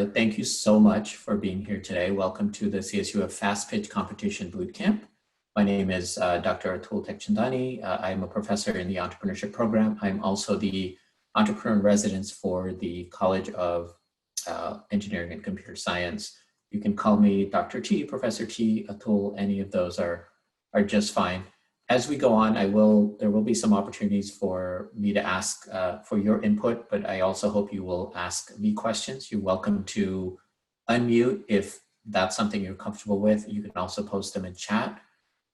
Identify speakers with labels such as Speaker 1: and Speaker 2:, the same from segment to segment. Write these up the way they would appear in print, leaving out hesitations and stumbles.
Speaker 1: Thank you so much for being here today. Welcome to the CSUF FastPitch Competition Bootcamp. My name is Dr. Atul Teckchandani. I'm a professor in the Entrepreneurship program. I'm also the Entrepreneur in Residence for the College of Engineering and Computer Science. You can call me Dr. T, Professor T, Atul, any of those are just fine. As we go on, there will be some opportunities for me to ask for your input, but I also hope you will ask me questions. You're welcome to unmute if that's something you're comfortable with. You can also post them in chat,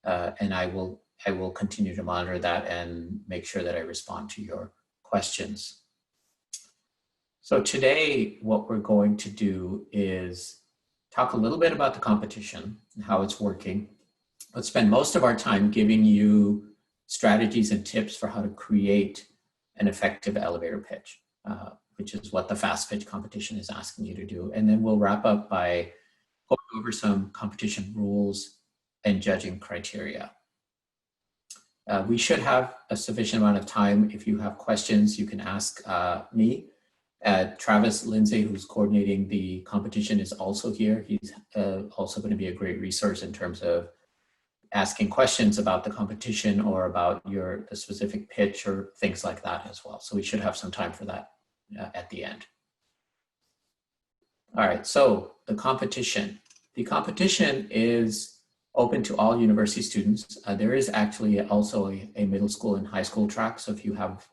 Speaker 1: and I will continue to monitor that and make sure that I respond to your questions. So today, what we're going to do is talk a little bit about the competition and how it's working. Let's spend most of our time giving you strategies and tips for how to create an effective elevator pitch, which is what the FastPitch competition is asking you to do. And then we'll wrap up by going over some competition rules and judging criteria. We should have a sufficient amount of time. If you have questions, you can ask me. Travis Lindsay, who's coordinating the competition, is also here. He's also going to be a great resource in terms of asking questions about the competition or about the specific pitch or things like that as well. So we should have some time for that at the end. All right, so the competition. The competition is open to all university students. There is actually also a middle school and high school track. So if you have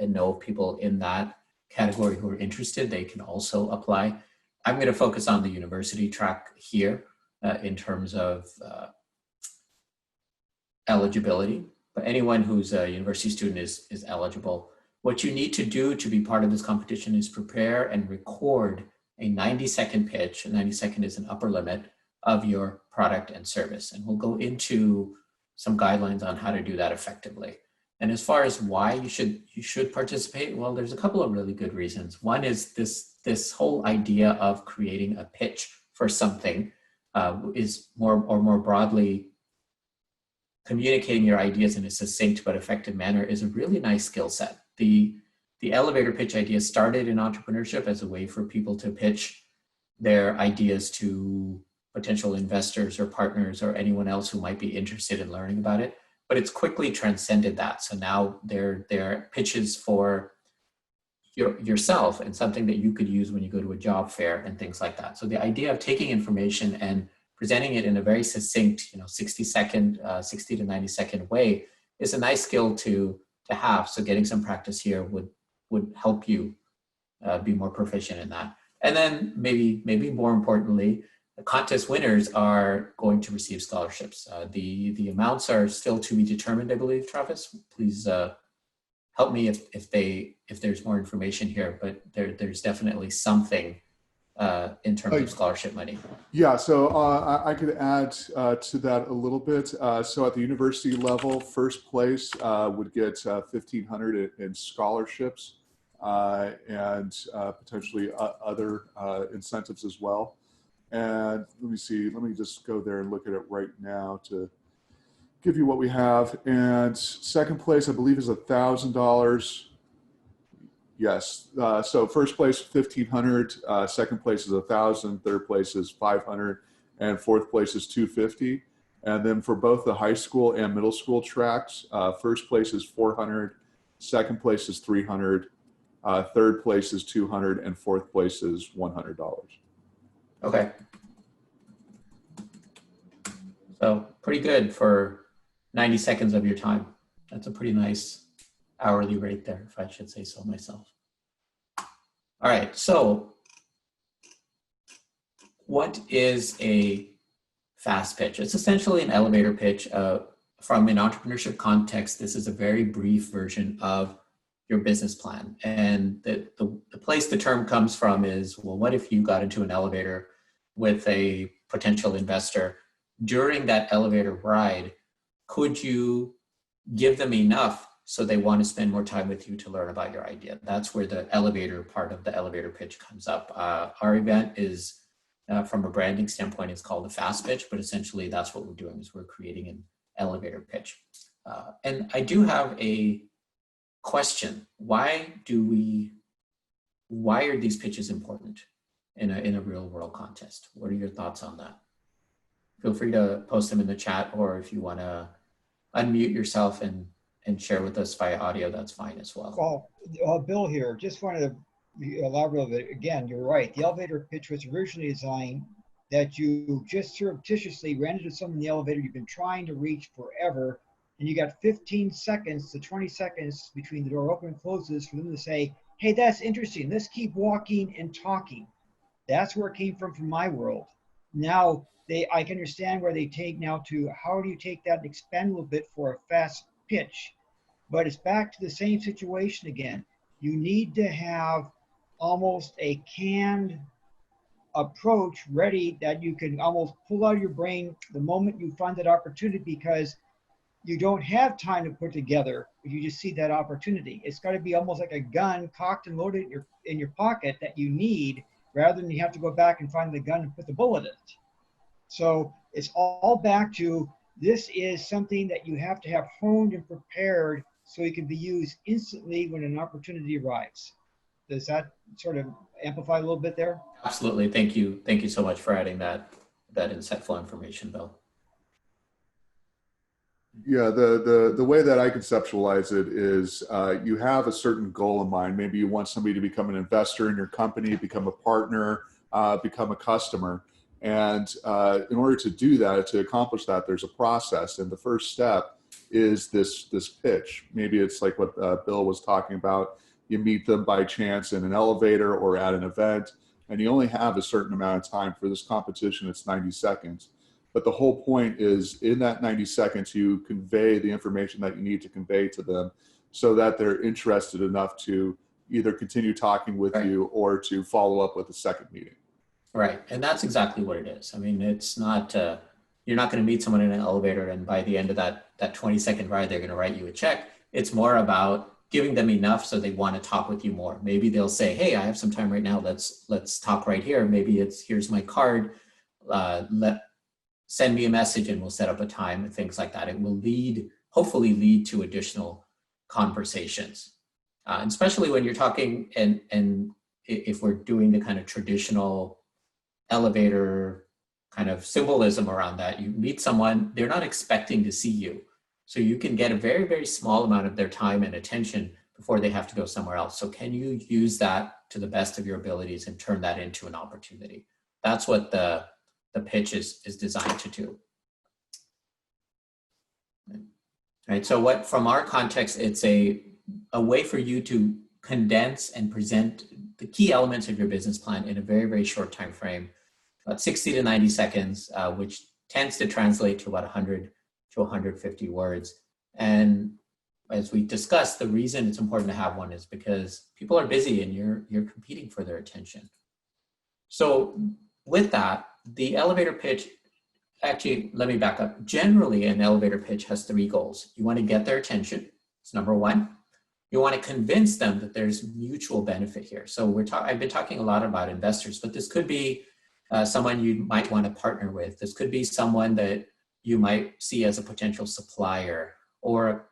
Speaker 1: and know people in that category who are interested, they can also apply. I'm going to focus on the university track here in terms of eligibility, but anyone who's a university student is eligible. What you need to do to be part of this competition is prepare and record a 90-second pitch. 90 seconds is an upper limit of your product and service. And we'll go into some guidelines on how to do that effectively. And as far as why you should participate, well, there's a couple of really good reasons. One is this whole idea of creating a pitch for something is more broadly communicating your ideas in a succinct but effective manner is a really nice skill set. The elevator pitch idea started in entrepreneurship as a way for people to pitch their ideas to potential investors or partners or anyone else who might be interested in learning about it. But it's quickly transcended that. So now they're pitches for yourself and something that you could use when you go to a job fair and things like that. So the idea of taking information and presenting it in a very succinct, 60 to 90 second way is a nice skill to have. So getting some practice here would help you be more proficient in that. And then maybe more importantly, the contest winners are going to receive scholarships. The amounts are still to be determined, I believe. Travis, please help me if there's more information here, but there's definitely something in terms of scholarship money.
Speaker 2: Yeah, so I could add to that a little bit. So at the university level, first place would get $1,500 in scholarships and potentially other incentives as well. And let me just go there and look at it right now to give you what we have. And second place, I believe, is $1,000. Yes, so first place, $1,500, second place is $1,000, third place is $500, and fourth place is $250. And then for both the high school and middle school tracks, first place is $400, second place is $300, third place is $200, and fourth place is $100.
Speaker 1: Okay. So pretty good for 90 seconds of your time. That's a pretty nice hourly rate there, if I should say so myself. All right, so what is a fast pitch? It's essentially an elevator pitch. From an entrepreneurship context, this is a very brief version of your business plan. And the place the term comes from is, well, what if you got into an elevator with a potential investor? During that elevator ride, could you give them enough so they want to spend more time with you to learn about your idea? That's where the elevator part of the elevator pitch comes up. Our event is, from a branding standpoint, it's called a fast pitch, but essentially that's what we're doing is we're creating an elevator pitch. And I do have a question. Why are these pitches important? in a real world contest. What are your thoughts on that? Feel free to post them in the chat, or if you want to unmute yourself and share with us via audio, that's fine as well.
Speaker 3: Well, Bill here, just wanted to elaborate a little bit. Again, you're right. The elevator pitch was originally designed that you just surreptitiously ran into someone in the elevator you've been trying to reach forever, and you got 15 seconds to 20 seconds between the door open and closes for them to say, hey, that's interesting. Let's keep walking and talking. That's where it came from my world. Now, I can understand where they take now to how do you take that and expand a little bit for a fast pitch. But it's back to the same situation again. You need to have almost a canned approach ready that you can almost pull out of your brain the moment you find that opportunity, because you don't have time to put together if you just see that opportunity. It's got to be almost like a gun cocked and loaded in your pocket that you need, rather than you have to go back and find the gun and put the bullet in it. So it's all back to, this is something that you have to have honed and prepared so it can be used instantly when an opportunity arrives. Does that sort of amplify a little bit there?
Speaker 1: Absolutely. Thank you. Thank you so much for adding that insightful information, Bill.
Speaker 2: Yeah, the way that I conceptualize it is you have a certain goal in mind. Maybe you want somebody to become an investor in your company, become a partner, become a customer. And in order to do that, to accomplish that, there's a process. And the first step is this pitch. Maybe it's like what Bill was talking about. You meet them by chance in an elevator or at an event, and you only have a certain amount of time. For this competition, it's 90 seconds. But the whole point is, in that 90 seconds, you convey the information that you need to convey to them so that they're interested enough to either continue talking with you or to follow up with a second meeting.
Speaker 1: Right. And that's exactly what it is. I mean, it's not, you're not going to meet someone in an elevator and by the end of that 20-second ride, they're going to write you a check. It's more about giving them enough so they want to talk with you more. Maybe they'll say, hey, I have some time right now. Let's talk right here. Maybe it's, here's my card. Send me a message and we'll set up a time and things like that. It will hopefully lead to additional conversations. And especially when you're talking and if we're doing the kind of traditional elevator kind of symbolism around that, you meet someone, they're not expecting to see you. So you can get a very, very small amount of their time and attention before they have to go somewhere else. So can you use that to the best of your abilities and turn that into an opportunity? That's what the pitch is designed to do. Right. So what, from our context, it's a way for you to condense and present the key elements of your business plan in a very, very short time frame, about 60 to 90 seconds, which tends to translate to about 100 to 150 words. And as we discussed, the reason it's important to have one is because people are busy and you're competing for their attention. So with that, the elevator pitch, actually, let me back up. Generally, an elevator pitch has 3 goals. You want to get their attention. It's number 1. You want to convince them that there's mutual benefit here. So I've been talking a lot about investors, but this could be someone you might want to partner with. This could be someone that you might see as a potential supplier, or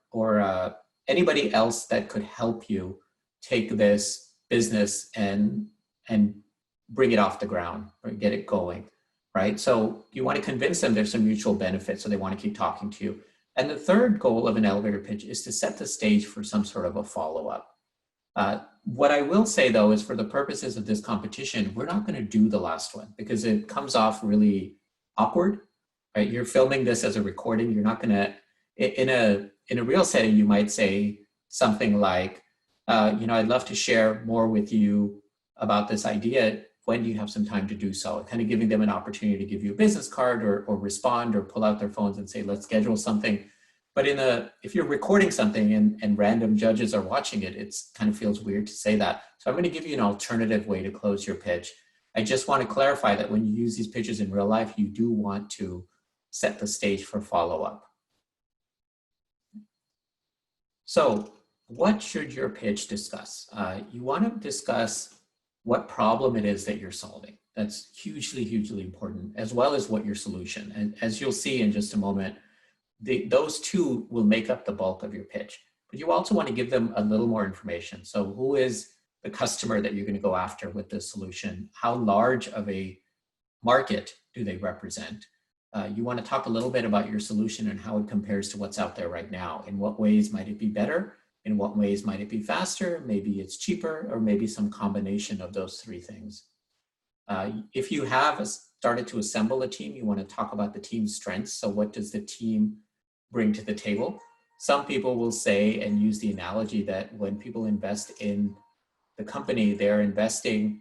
Speaker 1: anybody else that could help you take this business and bring it off the ground or get it going, right? So you want to convince them there's some mutual benefit, so they want to keep talking to you. And the third goal of an elevator pitch is to set the stage for some sort of a follow-up. What I will say, though, is for the purposes of this competition, we're not going to do the last one because it comes off really awkward, right? You're filming this as a recording. You're not going to, in a real setting, you might say something like, I'd love to share more with you about this idea. When do you have some time to do so? Kind of giving them an opportunity to give you a business card or respond or pull out their phones and say, let's schedule something. But if you're recording something and random judges are watching it, it kind of feels weird to say that. So I'm going to give you an alternative way to close your pitch. I just want to clarify that when you use these pitches in real life, you do want to set the stage for follow-up. So what should your pitch discuss? You want to discuss what problem it is that you're solving. That's hugely, hugely important, as well as what your solution. And as you'll see in just a moment, those two will make up the bulk of your pitch. But you also want to give them a little more information. So who is the customer that you're going to go after with this solution. How large of a market do they represent? You want to talk a little bit about your solution and how it compares to what's out there right now. In what ways might it be better? In what ways might it be faster? Maybe it's cheaper, or maybe some combination of those three things. If you have started to assemble a team, you want to talk about the team's strengths. So what does the team bring to the table? Some people will say and use the analogy that when people invest in the company, they're investing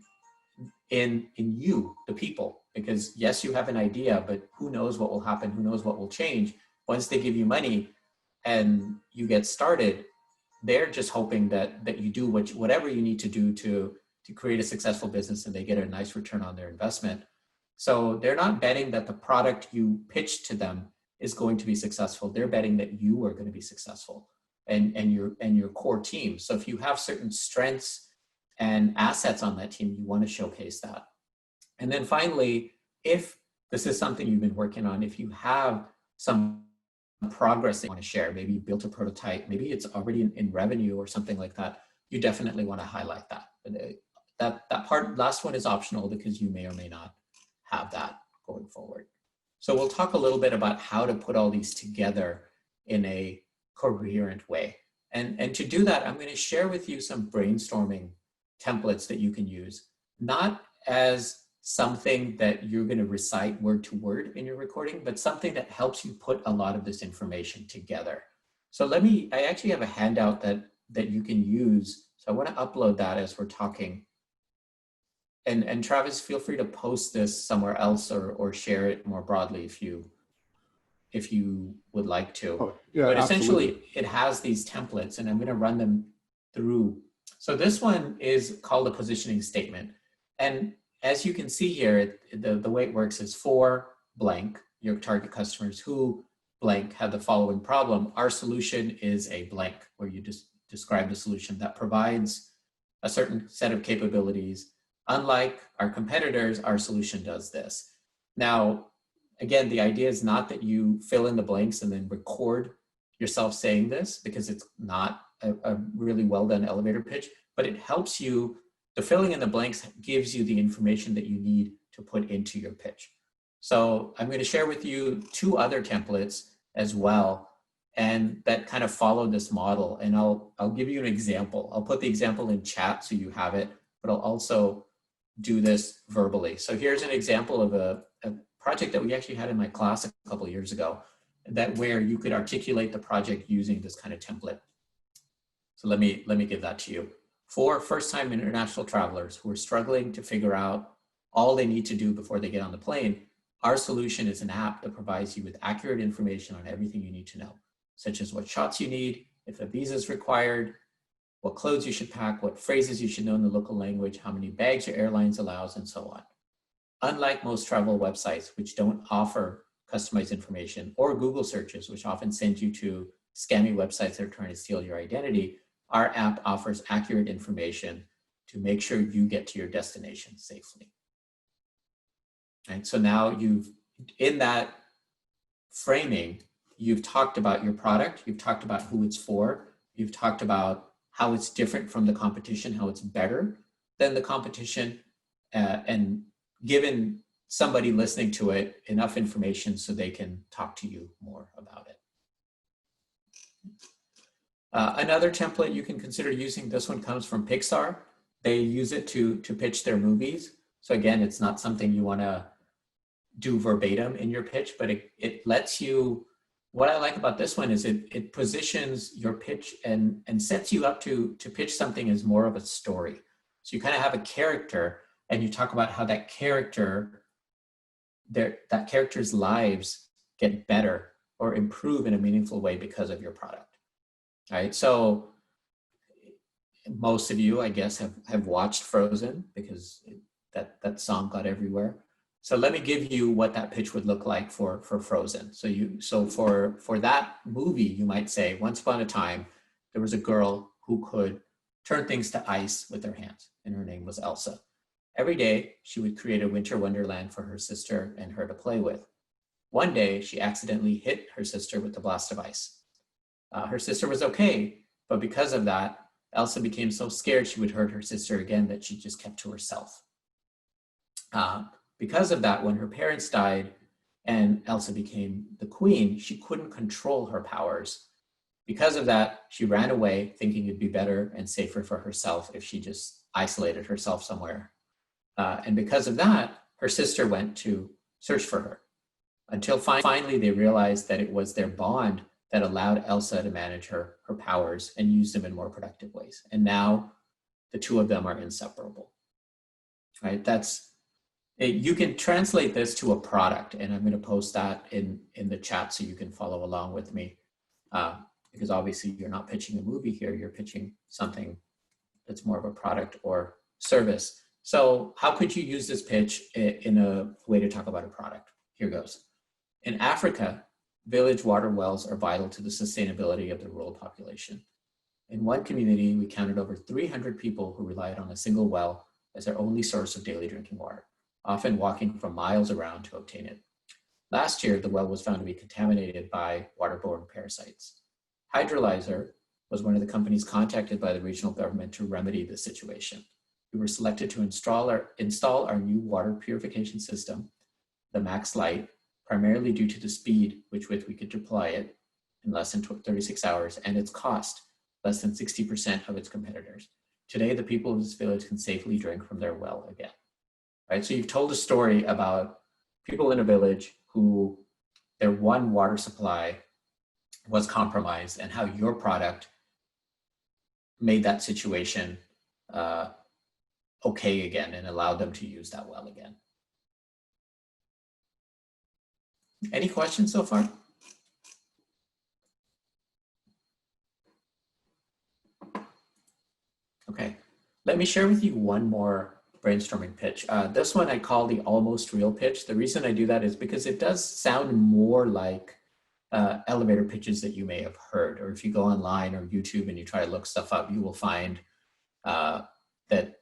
Speaker 1: in you, the people, because yes, you have an idea, but who knows what will happen? Who knows what will change? Once they give you money and you get started, they're just hoping that you do whatever you need to do to create a successful business, and they get a nice return on their investment. So they're not betting that the product you pitch to them is going to be successful. They're betting that you are going to be successful and your core team. So if you have certain strengths and assets on that team, you want to showcase that. And then finally, if this is something you've been working on, if you have some progress that you want to share, maybe you built a prototype, maybe it's already in revenue or something like that, you definitely want to highlight that. That part, last one, is optional because you may or may not have that going forward. So we'll talk a little bit about how to put all these together in a coherent way. And to do that, I'm going to share with you some brainstorming templates that you can use, not as something that you're going to recite word to word in your recording, but something that helps you put a lot of this information together. So I actually have a handout that you can use. So I want to upload that as we're talking. And Travis, feel free to post this somewhere else or share it more broadly if you would like to.
Speaker 2: Oh, yeah,
Speaker 1: but essentially,
Speaker 2: absolutely.
Speaker 1: it has these templates, and I'm going to run them through. So this one is called a positioning statement. And as you can see here, the way it works is for blank, your target customers who blank have the following problem. Our solution is a blank, where you just describe the solution that provides a certain set of capabilities. Unlike our competitors, our solution does this. Now, again, the idea is not that you fill in the blanks and then record yourself saying this, because it's not a really well done elevator pitch, but it helps you. The filling in the blanks gives you the information that you need to put into your pitch. So I'm going to share with you two other templates as well, and that kind of follow this model. And I'll give you an example. I'll put the example in chat so you have it, but I'll also do this verbally. So here's an example of a project that we actually had in my class a couple of years ago, where you could articulate the project using this kind of template. So let me give that to you. For first-time international travelers who are struggling to figure out all they need to do before they get on the plane, our solution is an app that provides you with accurate information on everything you need to know, such as what shots you need, if a visa is required, what clothes you should pack, what phrases you should know in the local language, how many bags your airlines allows, and so on. Unlike most travel websites, which don't offer customized information, or Google searches, which often send you to scammy websites that are trying to steal your identity, our app offers accurate information to make sure you get to your destination safely. Right? So now in that framing, you've talked about your product, you've talked about who it's for, you've talked about how it's different from the competition, how it's better than the competition, and given somebody listening to it enough information so they can talk to you more about it. Another template you can consider using, this one comes from Pixar. They use it to pitch their movies. So again, it's not something you want to do verbatim in your pitch, but it lets you. What I like about this one is it positions your pitch and sets you up to pitch something as more of a story. So you kind of have a character, and you talk about how that character's lives get better or improve in a meaningful way because of your product. Right? So most of you, I guess, have watched Frozen, because that song got everywhere. So let me give you what that pitch would look like for Frozen. So for that movie, you might say, once upon a time, there was a girl who could turn things to ice with her hands, and her name was Elsa. Every day, she would create a winter wonderland for her sister and her to play with. One day, she accidentally hit her sister with a blast of ice. Her sister was okay, but because of that, Elsa became so scared she would hurt her sister again that she just kept to herself. Because of that, when her parents died and Elsa became the queen, she couldn't control her powers. Because of that, she ran away thinking it'd be better and safer for herself if she just isolated herself somewhere. And because of that, her sister went to search for her until finally they realized that it was their bond that allowed Elsa to manage her powers and use them in more productive ways. And now the two of them are inseparable, right? You can translate this to a product, and I'm going to post that in the chat so you can follow along with me. Because obviously you're not pitching a movie here, you're pitching something that's more of a product or service. So how could you use this pitch in a way to talk about a product? Here goes. In Africa, village water wells are vital to the sustainability of the rural population. In one community, we counted over 300 people who relied on a single well as their only source of daily drinking water, often walking from miles around to obtain it. Last year, the well was found to be contaminated by waterborne parasites. Hydrolyzer was one of the companies contacted by the regional government to remedy the situation. We were selected to install our new water purification system, the Max Lite, primarily due to the speed with which we could deploy it in less than 36 hours and its cost, less than 60% of its competitors. Today, the people of this village can safely drink from their well again. Right? So you've told a story about people in a village who their one water supply was compromised and how your product made that situation okay again and allowed them to use that well again. Any questions so far? Okay, let me share with you one more brainstorming pitch. This one I call the almost real pitch. The reason I do that is because it does sound more like elevator pitches that you may have heard, or if you go online or YouTube and you try to look stuff up, you will find that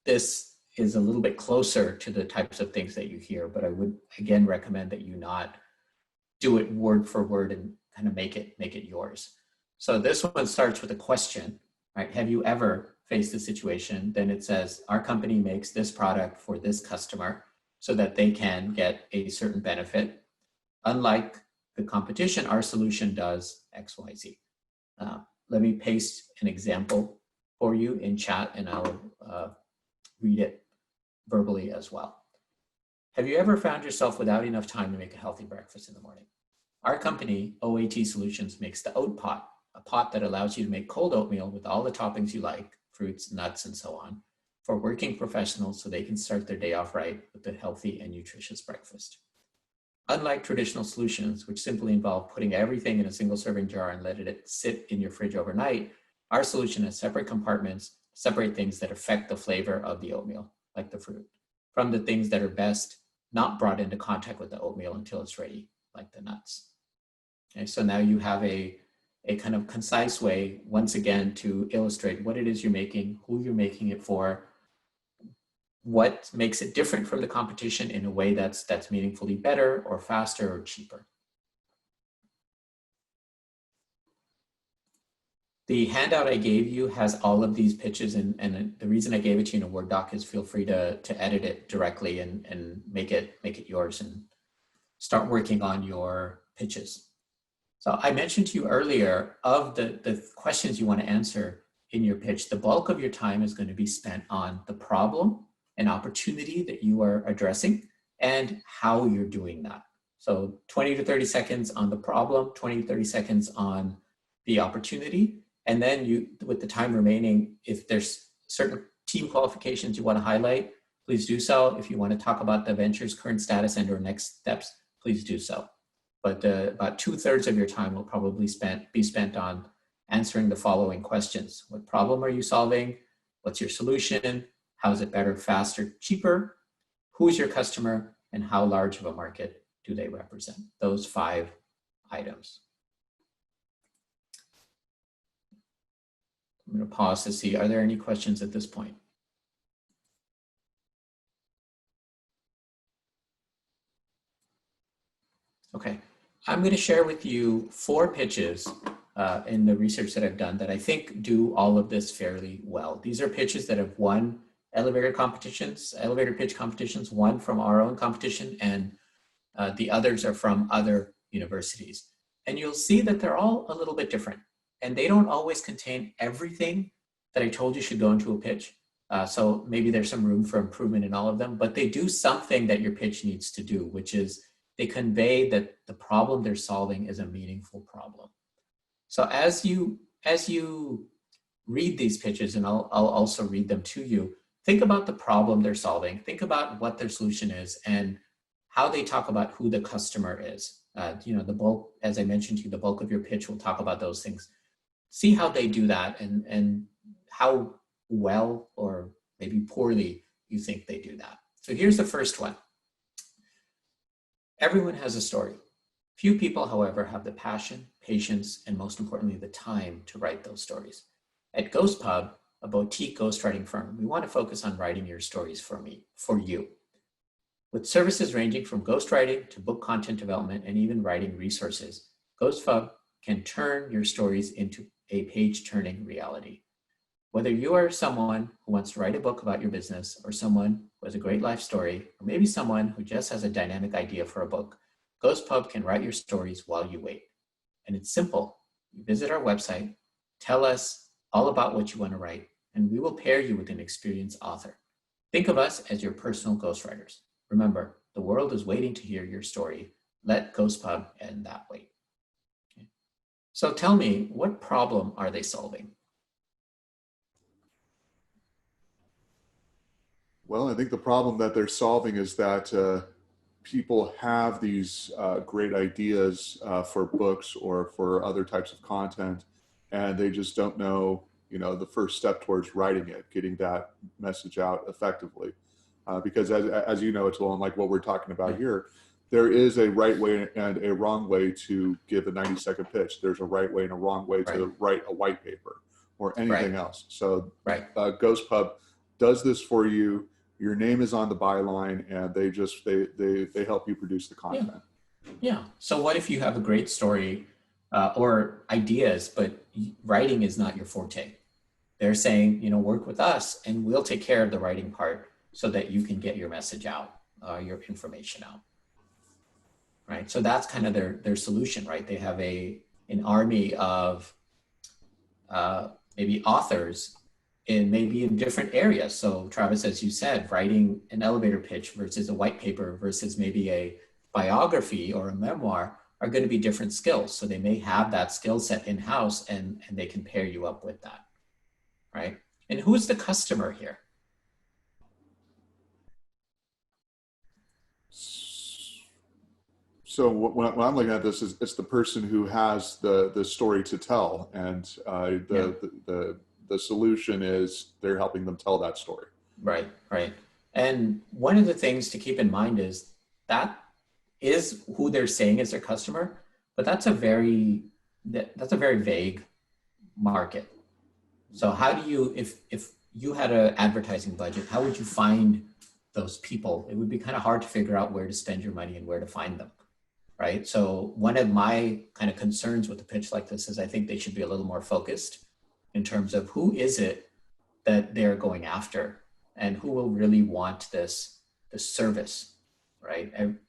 Speaker 1: this is a little bit closer to the types of things that you hear, but I would again recommend that you not do it word for word and kind of make it yours. So this one starts with a question, right? Have you ever faced a situation? Then it says, our company makes this product for this customer so that they can get a certain benefit. Unlike the competition, our solution does X, Y, Z. Let me paste an example for you in chat and I'll read it verbally as well. Have you ever found yourself without enough time to make a healthy breakfast in the morning? Our company, OAT Solutions, makes the Oat Pot, a pot that allows you to make cold oatmeal with all the toppings you like, fruits, nuts, and so on, for working professionals so they can start their day off right with a healthy and nutritious breakfast. Unlike traditional solutions, which simply involve putting everything in a single serving jar and letting it sit in your fridge overnight, our solution has separate compartments, separate things that affect the flavor of the oatmeal, like the fruit, from the things that are best not brought into contact with the oatmeal until it's ready, like the nuts. Okay, so now you have a kind of concise way, once again, to illustrate what it is you're making, who you're making it for, what makes it different from the competition in a way that's meaningfully better or faster or cheaper. The handout I gave you has all of these pitches, and the reason I gave it to you in a Word doc is feel free to edit it directly and make it yours and start working on your pitches. So I mentioned to you earlier, of the questions you want to answer in your pitch, the bulk of your time is going to be spent on the problem and opportunity that you are addressing and how you're doing that. So 20 to 30 seconds on the problem, 20 to 30 seconds on the opportunity. And then you, with the time remaining, if there's certain team qualifications you want to highlight, please do so. If you want to talk about the venture's current status and or next steps, please do so. But about 2/3 of your time will probably be spent on answering the following questions. What problem are you solving? What's your solution? How is it better, faster, cheaper? Who is your customer? And how large of a market do they represent? Those 5 items. I'm going to pause to see, are there any questions at this point? Okay, I'm going to share with you 4 pitches in the research that I've done that I think do all of this fairly well. These are pitches that have won elevator pitch competitions, one from our own competition, and the others are from other universities. And you'll see that they're all a little bit different, and they don't always contain everything that I told you should go into a pitch. So maybe there's some room for improvement in all of them, but they do something that your pitch needs to do, which is they convey that the problem they're solving is a meaningful problem. So as you read these pitches, and I'll also read them to you, think about the problem they're solving, think about what their solution is, and how they talk about who the customer is. The bulk, as I mentioned to you, the bulk of your pitch will talk about those things. See how they do that and how well or maybe poorly you think they do that. So here's the first one. Everyone has a story. Few people, however, have the passion, patience, and most importantly, the time to write those stories. At GhostPub, a boutique ghostwriting firm, we want to focus on writing your stories for you. With services ranging from ghostwriting to book content development and even writing resources, GhostPub can turn your stories into a page-turning reality. Whether you are someone who wants to write a book about your business, or someone who has a great life story, or maybe someone who just has a dynamic idea for a book, GhostPub can write your stories while you wait. And it's simple. You visit our website, tell us all about what you want to write, and we will pair you with an experienced author. Think of us as your personal ghostwriters. Remember, the world is waiting to hear your story. Let GhostPub end that wait. Okay. So tell me, what problem are they solving?
Speaker 2: Well, I think the problem that they're solving is that people have these great ideas for books or for other types of content, and they just don't know, the first step towards writing it, getting that message out effectively. Because as you know, Atul, and like what we're talking about here, there is a right way and a wrong way to give a 90-second pitch. There's a right way and a wrong way to write a white paper or anything else. So GhostPub does this for you. Your name is on the byline, and they help you produce the content.
Speaker 1: Yeah. So what if you have a great story or ideas, but writing is not your forte? They're saying, work with us and we'll take care of the writing part so that you can get your message out, your information out. Right. So that's kind of their solution, right? They have an army of maybe authors in different areas. So Travis, as you said, writing an elevator pitch versus a white paper versus maybe a biography or a memoir are going to be different skills. So they may have that skill set in-house and they can pair you up with that, right? And who's the customer here?
Speaker 2: So when I'm looking at this, it's the person who has the story to tell, and the solution is they're helping them tell that story.
Speaker 1: Right. And one of the things to keep in mind is that is who they're saying is their customer, but that's a very vague market. So how do you, if you had an advertising budget, how would you find those people? It would be kind of hard to figure out where to spend your money and where to find them. Right. So one of my kind of concerns with a pitch like this is I think they should be a little more focused in terms of who is it that they're going after and who will really want this service, right? And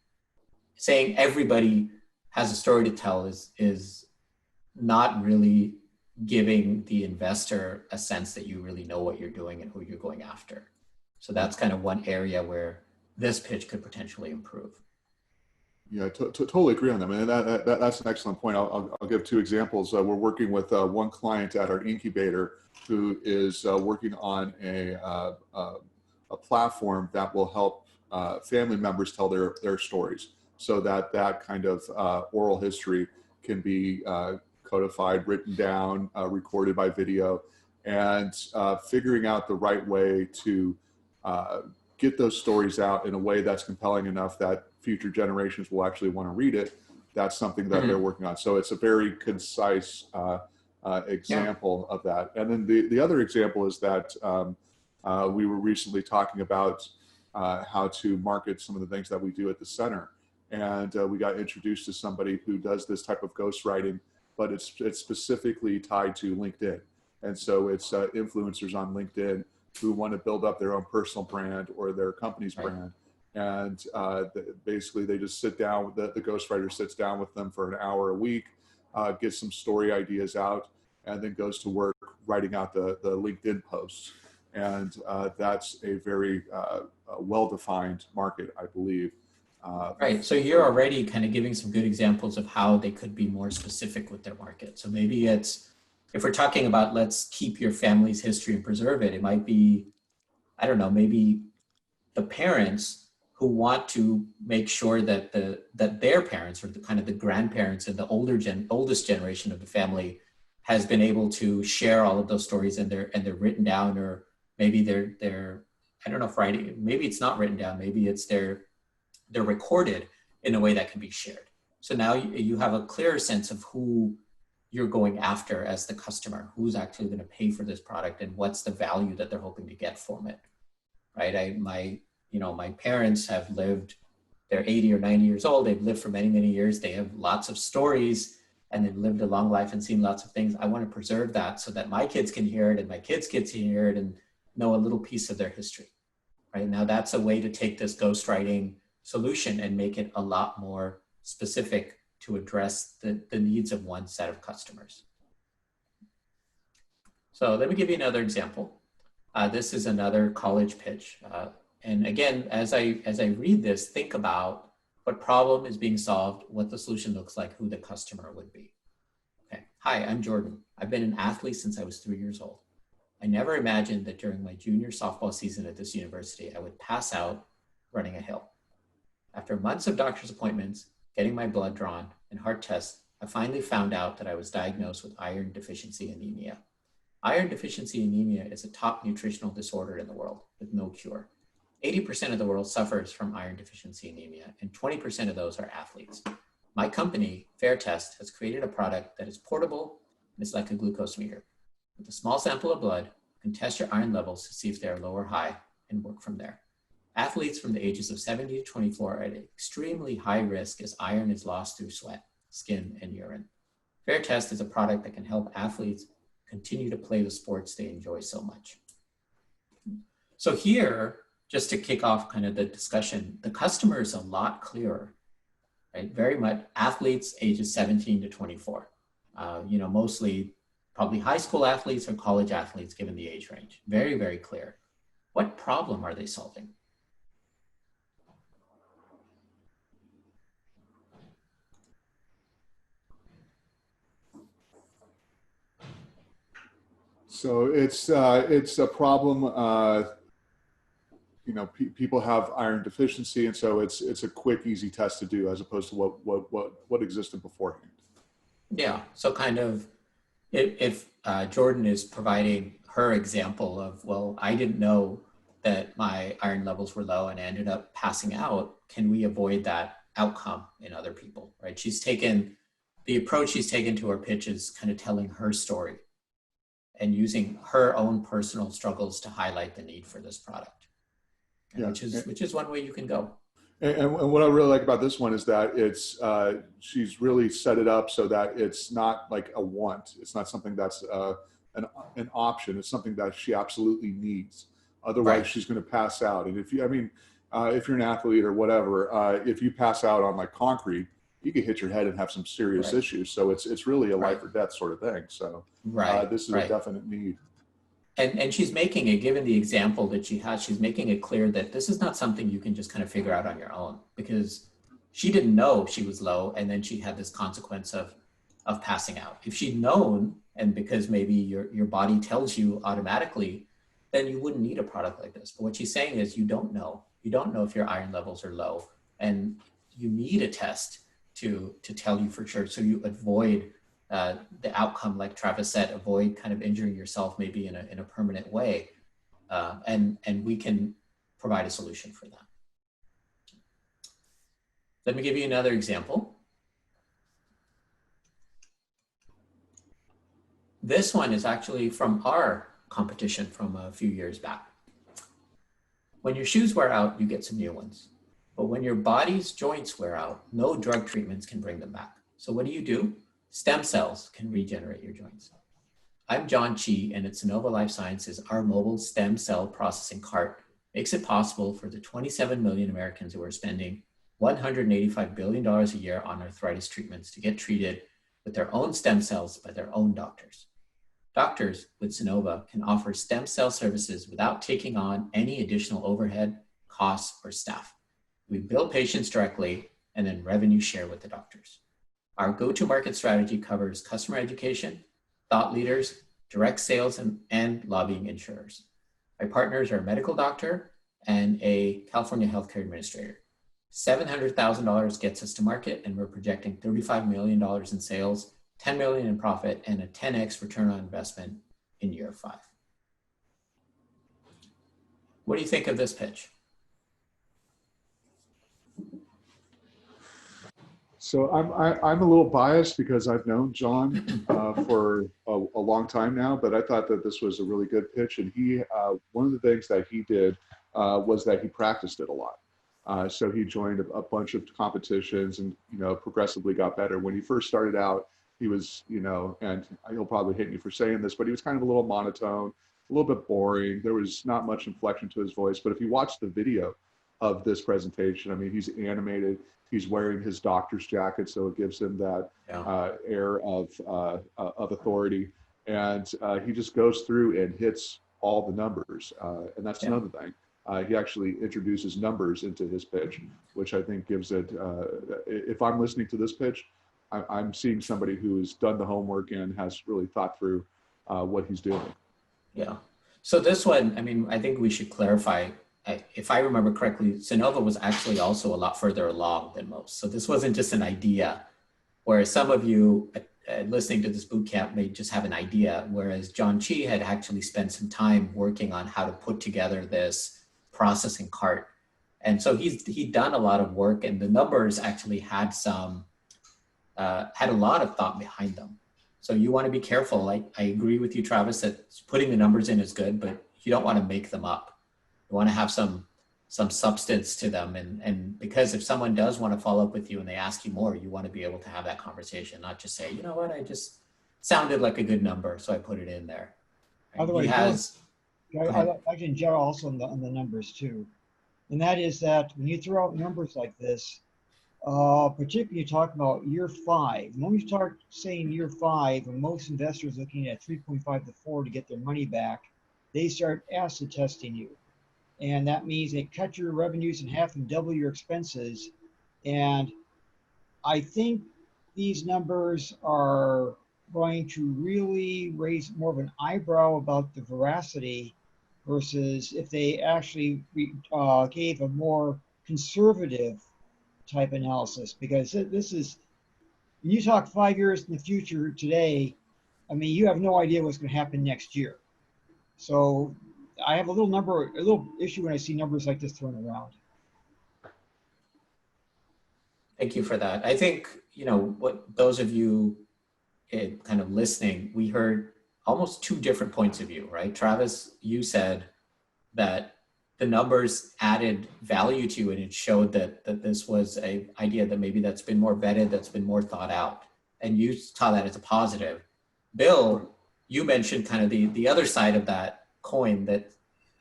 Speaker 1: saying everybody has a story to tell is not really giving the investor a sense that you really know what you're doing and who you're going after. So that's kind of one area where this pitch could potentially improve.
Speaker 2: Yeah, totally agree on that. I mean, that's an excellent point. I'll give two examples. We're working with one client at our incubator who is working on a platform that will help family members tell their stories, so that kind of oral history can be codified, written down, recorded by video, and figuring out the right way to get those stories out in a way that's compelling enough that future generations will actually want to read it. That's something that they're working on. So it's a very concise example of that. And then the other example is that we were recently talking about how to market some of the things that we do at the center. And we got introduced to somebody who does this type of ghostwriting but it's specifically tied to LinkedIn. And so it's influencers on LinkedIn who want to build up their own personal brand or their company's brand. And basically they just sit down, the ghostwriter sits down with them for an hour a week, gets some story ideas out, and then goes to work writing out the LinkedIn posts. And that's a very well-defined market, I believe.
Speaker 1: Right. So you're already kind of giving some good examples of how they could be more specific with their market. So maybe it's, if we're talking about let's keep your family's history and preserve it, it might be, I don't know, maybe the parents who want to make sure that that their parents or the kind of the grandparents and the oldest generation of the family has been able to share all of those stories and they're written down, or maybe they're I don't know if writing, maybe it's not written down, maybe it's they're recorded in a way that can be shared. So now you have a clearer sense of who you're going after as the customer, who's actually going to pay for this product and what's the value that they're hoping to get from it, right? My parents have lived, they're 80 or 90 years old. They've lived for many, many years. They have lots of stories and they've lived a long life and seen lots of things. I want to preserve that so that my kids can hear it and my kids' kids can hear it and know a little piece of their history, right? Now that's a way to take this ghostwriting solution and make it a lot more specific to address the needs of one set of customers. So let me give you another example. This is another college pitch. And again, as I read this, think about what problem is being solved, what the solution looks like, who the customer would be. Okay. Hi, I'm Jordan. I've been an athlete since I was 3 years old. I never imagined that during my junior softball season at this university, I would pass out running a hill. After months of doctor's appointments, getting my blood drawn, and heart tests, I finally found out that I was diagnosed with iron deficiency anemia. Iron deficiency anemia is a top nutritional disorder in the world with no cure. 80% of the world suffers from iron deficiency anemia, and 20% of those are athletes. My company, Fairtest, has created a product that is portable and is like a glucose meter. With a small sample of blood, you can test your iron levels to see if they are low or high and work from there. Athletes from the ages of 70 to 24 are at extremely high risk as iron is lost through sweat, skin, and urine. Fairtest is a product that can help athletes continue to play the sports they enjoy so much. So here, just to kick off kind of the discussion, the customer is a lot clearer, right? Very much athletes ages 17 to 24. Mostly probably high school athletes or college athletes given the age range. Very, very clear. What problem are they solving?
Speaker 2: So it's a problem. People have iron deficiency, and so it's a quick, easy test to do as opposed to what existed beforehand.
Speaker 1: Yeah. So kind of, if Jordan is providing her example of, well, I didn't know that my iron levels were low and I ended up passing out, can we avoid that outcome in other people, right? The approach she's taken to her pitch is kind of telling her story and using her own personal struggles to highlight the need for this product,
Speaker 2: yeah.
Speaker 1: which is one way you can go.
Speaker 2: And what I really like about this one is that she's really set it up so that it's not like a want. It's not something that's an option. It's something that she absolutely needs. Otherwise, right, she's going to pass out. And if you're an athlete or whatever, if you pass out on like concrete, you could hit your head and have some serious
Speaker 1: right,
Speaker 2: issues. So it's really a life or death sort of thing. So this is a definite need.
Speaker 1: And she's making it, given the example that she has, she's making it clear that this is not something you can just kind of figure out on your own, because she didn't know she was low, and then she had this consequence of passing out. If she'd known, and because maybe your body tells you automatically, then you wouldn't need a product like this. But what she's saying is you don't know. You don't know if your iron levels are low, and you need a test to tell you for sure, so you avoid the outcome, like Travis said, avoid kind of injuring yourself maybe in a permanent way. And we can provide a solution for that. Let me give you another example. This one is actually from our competition from a few years back. When your shoes wear out, you get some new ones. But when your body's joints wear out, no drug treatments can bring them back. So what do? stem cells can regenerate your joints. I'm John Chi, and at Sonova Life Sciences, our mobile stem cell processing cart makes it possible for the 27 million Americans who are spending $185 billion a year on arthritis treatments to get treated with their own stem cells by their own doctors. Doctors with Sonova can offer stem cell services without taking on any additional overhead, costs, or staff. We bill patients directly and then revenue share with the doctors. Our go-to-market strategy covers customer education, thought leaders, direct sales, and lobbying insurers. My partners are a medical doctor and a California healthcare administrator. $700,000 gets us to market, and we're projecting $35 million in sales, $10 million in profit, and a 10x return on investment in year 5. What do you think of this pitch?
Speaker 2: So I'm a little biased because I've known John for a long time now, but I thought that this was a really good pitch. And he, one of the things that he did was that he practiced it a lot. So he joined a bunch of competitions and, progressively got better. When he first started out, he was, and he'll probably hate me for saying this, but he was kind of a little monotone, a little bit boring. There was not much inflection to his voice. But if you watch the video of this presentation, I mean, he's animated. He's wearing his doctor's jacket, so it gives him that air of authority. And he just goes through and hits all the numbers. And that's another thing. He actually introduces numbers into his pitch, which I think gives it, if I'm listening to this pitch, I'm seeing somebody who's done the homework and has really thought through what he's doing.
Speaker 1: Yeah. So this one, I mean, I think we should clarify. If I remember correctly, Sonova was actually also a lot further along than most. So this wasn't just an idea, whereas some of you listening to this boot camp may just have an idea, whereas John Chi had actually spent some time working on how to put together this processing cart. And so he'd done a lot of work, and the numbers actually had a lot of thought behind them. So you want to be careful. I agree with you, Travis, that putting the numbers in is good, but you don't want to make them up. You want to have some substance to them. And because if someone does want to follow up with you and they ask you more, you want to be able to have that conversation, not just say, you know what, I just sounded like a good number, so I put it in there.
Speaker 3: Otherwise, I can gel also on the numbers too. And that is that when you throw out numbers like this, particularly you talk about year 5. When you start saying year 5, and most investors looking at 3.5 to 4 to get their money back, they start acid testing you. And that means they cut your revenues in half and double your expenses. And I think these numbers are going to really raise more of an eyebrow about the veracity versus if they actually gave a more conservative type analysis. Because this is, when you talk 5 years in the future today, I mean, you have no idea what's going to happen next year. So I have a little issue when I see numbers like this thrown around.
Speaker 1: Thank you for that. I think, what those of you kind of listening, we heard almost 2 different points of view, right? Travis, you said that the numbers added value to you and it showed that this was an idea that maybe that's been more vetted, that's been more thought out. And you saw that as a positive. Bill, you mentioned kind of the other side of that coin, that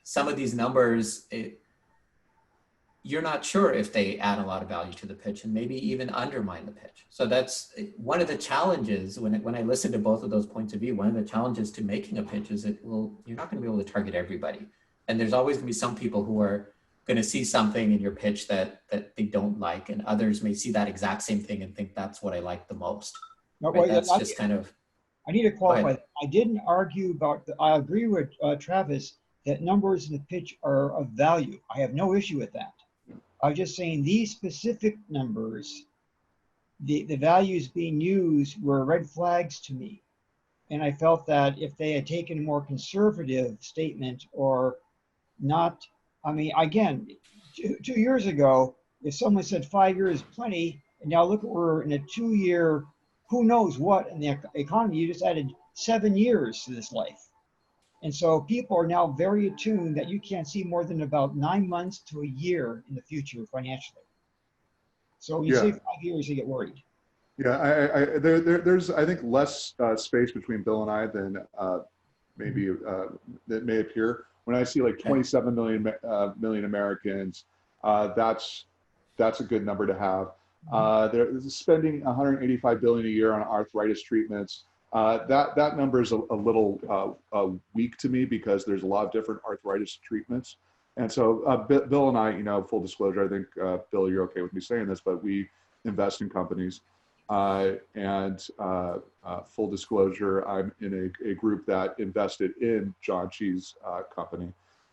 Speaker 1: some of these numbers, you're not sure if they add a lot of value to the pitch and maybe even undermine the pitch. So that's one of the challenges when I listen to both of those points of view. One of the challenges to making a pitch is you're not going to be able to target everybody. And there's always going to be some people who are going to see something in your pitch that they don't like, and others may see that exact same thing and think that's what I like the most.
Speaker 3: No,
Speaker 1: right? That's just kind of.
Speaker 3: I need to qualify. I didn't argue about I agree with Travis that numbers in the pitch are of value. I have no issue with that. I was just saying these specific numbers, the values being used were red flags to me. And I felt that if they had taken a more conservative statement or not, I mean, again, 2 years ago, if someone said 5 years is plenty, and now look at we're in a 2-year, who knows what in the economy, you just added 7 years to this life. And so people are now very attuned that you can't see more than about 9 months to a year in the future financially. So when you say 5 years, they get worried.
Speaker 2: Yeah, there's I think less space between Bill and I than maybe that may appear. When I see like 27 million Americans, that's a good number to have. They're spending 185 billion a year on arthritis treatments. That number is a little weak to me because there's a lot of different arthritis treatments. And so Bill and I, full disclosure, I think Bill, you're okay with me saying this, but we invest in companies. And full disclosure, I'm in a group that invested in John Chi's company,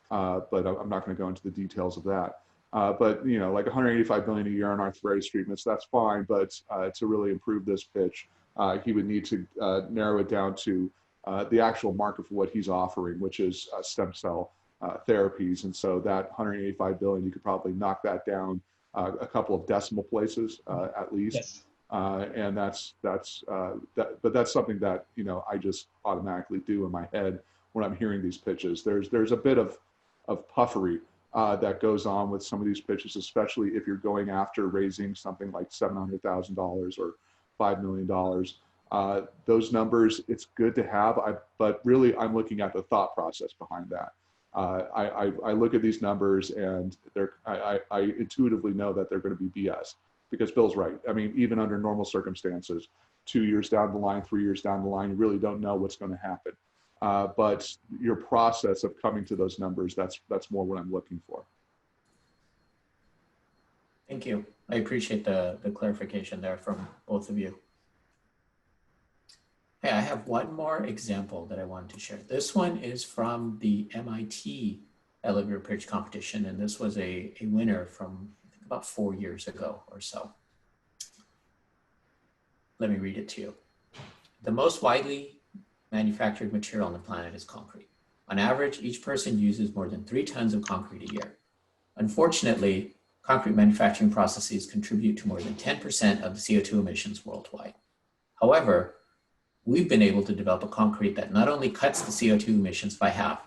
Speaker 2: but I'm not going to go into the details of that. But like 185 billion a year on arthritis treatments, that's fine. But to really improve this pitch, he would need to narrow it down to the actual market for what he's offering, which is stem cell therapies. And so that 185 billion, you could probably knock that down a couple of decimal places at least.
Speaker 3: Yes.
Speaker 2: And but that's something that I just automatically do in my head when I'm hearing these pitches. There's a bit of puffery that goes on with some of these pitches, especially if you're going after raising something like $700,000 or $5 million. Those numbers, it's good to have, but really I'm looking at the thought process behind that. I look at these numbers and I intuitively know that they're going to be BS. Because Bill's right. I mean, even under normal circumstances, 2 years down the line, 3 years down the line, you really don't know what's going to happen. But your process of coming to those numbers, that's more what I'm looking for.
Speaker 1: Thank you. I appreciate the clarification there from both of you. Hey, I have one more example that I wanted to share. This one is from the MIT elevator pitch competition, and this was a winner from about 4 years ago or so. Let me read it to you. The most widely manufactured material on the planet is concrete. On average, each person uses more than 3 tons of concrete a year. Unfortunately, concrete manufacturing processes contribute to more than 10% of the CO2 emissions worldwide. However, we've been able to develop a concrete that not only cuts the CO2 emissions by half,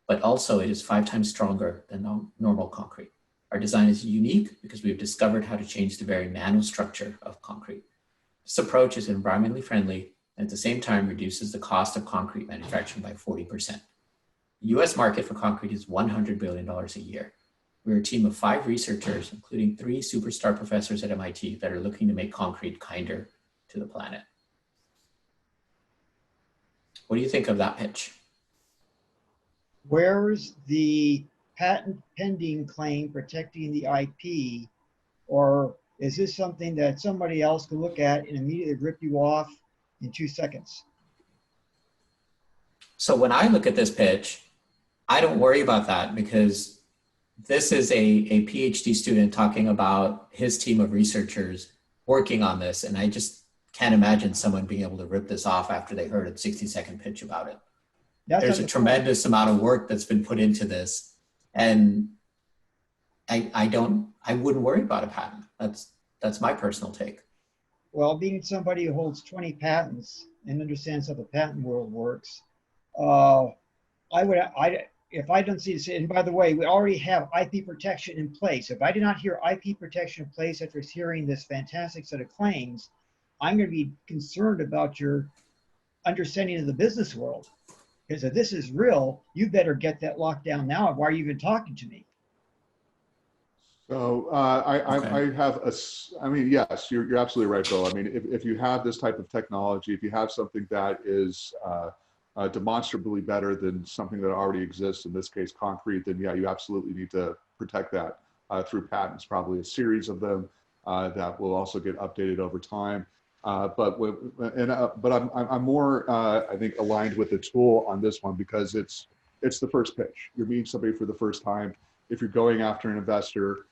Speaker 1: but also it is 5 times stronger than normal concrete. Our design is unique because we've discovered how to change the very nanostructure of concrete. This approach is environmentally friendly and at the same time reduces the cost of concrete manufacturing by 40%. The US market for concrete is $100 billion a year. We're a team of 5 researchers, including 3 superstar professors at MIT that are looking to make concrete kinder to the planet. What do you think of that pitch?
Speaker 3: Where's the patent pending claim protecting the IP, or is this something that somebody else can look at and immediately rip you off in 2 seconds?
Speaker 1: So when I look at this pitch, I don't worry about that because this is a PhD student talking about his team of researchers working on this, and I just can't imagine someone being able to rip this off after they heard a 60-second pitch about it. There's a tremendous amount of work that's been put into this. And I wouldn't worry about a patent. That's my personal take.
Speaker 3: Well, being somebody who holds 20 patents and understands how the patent world works, if I don't see this, and by the way, we already have IP protection in place. If I did not hear IP protection in place after hearing this fantastic set of claims, I'm going to be concerned about your understanding of the business world. Because if this is real, you better get that locked down now. Why are you even talking to me?
Speaker 2: So I have I mean, yes, you're absolutely right, Bill. I mean, if you have this type of technology, if you have something that is demonstrably better than something that already exists, in this case, concrete, then yeah, you absolutely need to protect that through patents, probably a series of them that will also get updated over time. But I'm more, I think, aligned with the tool on this one because it's the first pitch. You're meeting somebody for the first time. If you're going after an investor,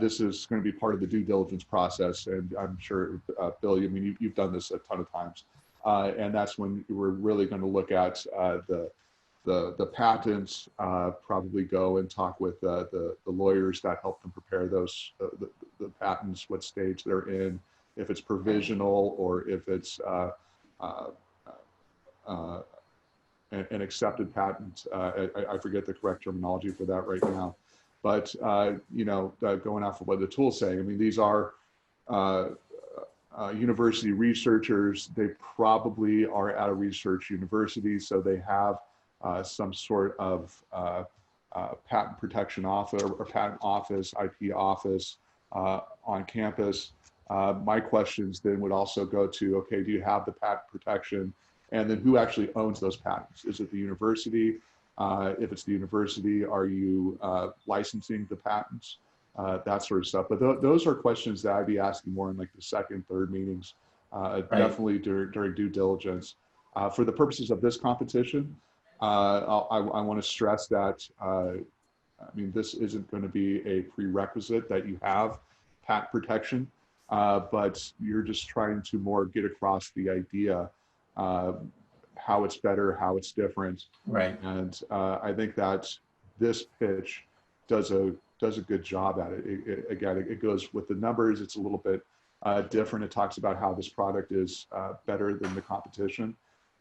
Speaker 2: this is going to be part of the due diligence process. And I'm sure, Bill, I mean, you've done this a ton of times. And that's when we're really going to look at the patents, probably go and talk with the lawyers that help them prepare those, the patents, what stage they're in, if it's provisional or if it's an accepted patent. I forget the correct terminology for that right now. But, going off of what the tool's saying, I mean, these are university researchers, they probably are at a research university, so they have some sort of patent protection office or patent office, IP office on campus. My questions then would also go to, okay, do you have the patent protection? And then who actually owns those patents? Is it the university? If it's the university, are you licensing the patents? That sort of stuff. But those are questions that I'd be asking more in like the second, third meetings, definitely during due diligence. For the purposes of this competition, I want to stress that, I mean, this isn't going to be a prerequisite that you have patent protection, but you're just trying to more get across the idea, how it's better, how it's different.
Speaker 1: Right.
Speaker 2: And I think that this pitch does a good job at it. Again, it goes with the numbers. It's a little bit different. It talks about how this product is better than the competition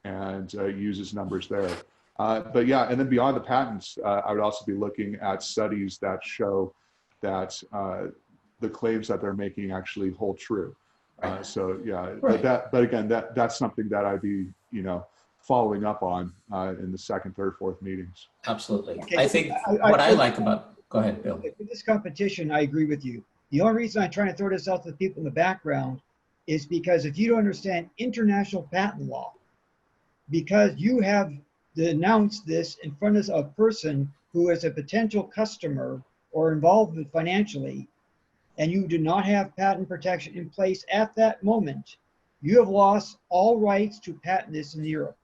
Speaker 2: and uses numbers there. But yeah, and then beyond the patents, I would also be looking at studies that show that the claims that they're making actually hold true.
Speaker 1: Right.
Speaker 2: So yeah,
Speaker 1: Right.
Speaker 2: but again, that's something that I'd be, following up on in the second, third, fourth meetings.
Speaker 1: Absolutely.
Speaker 3: Okay,
Speaker 1: I think what I like about, go ahead, Bill.
Speaker 3: In this competition, I agree with you. The only reason I'm trying to throw this out to the people in the background is because if you don't understand international patent law, because you have announced this in front of a person who is a potential customer or involved with financially, and you do not have patent protection in place at that moment, you have lost all rights to patent this in Europe.